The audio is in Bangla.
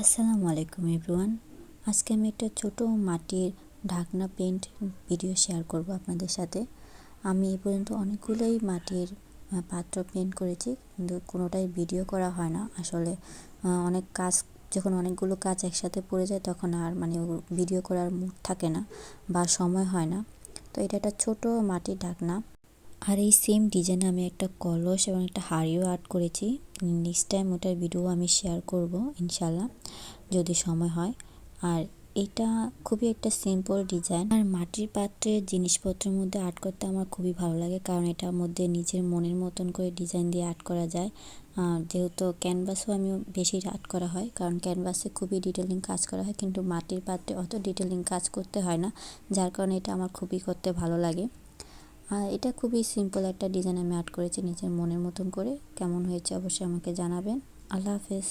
আসসালামু আলাইকুম এভরিওয়ান। আজকে আমি একটা ছোট মাটির ঢাকনা পেইন্ট ভিডিও শেয়ার করব আপনাদের সাথে। আমি এই পর্যন্ত অনেকগুলোই মাটির পাত্র পেইন্ট করেছি, কিন্তু কোনোটাই ভিডিও করা হয় না। আসলে অনেক কাজ, যখন অনেকগুলো কাজ একসাথে পড়ে যায় তখন আর ভিডিও করার মুড থাকে না বা সময় হয় না। তো এটা একটা ছোট মাটির ঢাকনা। আর এই সেম ডিজাইনে আমি একটা কলস এবং একটা হাঁড়িও আর্ট করেছি। নেক্সট টাইম ওটার ভিডিও আমি শেয়ার করব ইনশাল্লাহ, যদি সময় হয়। আর এটা খুবই একটা সিম্পল ডিজাইন। আর মাটির পাত্রের জিনিসপত্রের মধ্যে আর্ট করতে আমার খুবই ভালো লাগে, কারণ এটার মধ্যে নিজের মনের মতন করে ডিজাইন দিয়ে আর্ট করা যায়। যেহেতু ক্যানভাসও আমি বেশি আর্ট করা হয়, কারণ ক্যানভাসে খুবই ডিটেলিং কাজ করা হয়, কিন্তু মাটির পাত্রে অত ডিটেলিং কাজ করতে হয় না, যার কারণে এটা আমার খুবই করতে ভালো লাগে। আর এটা খুবই সিম্পল একটা ডিজাইন আমি আর্ট করেছি নিজের মনের মতন করে। কেমন হয়েছে অবশ্যই আমাকে জানাবেন। আল্লাহ হাফেজ।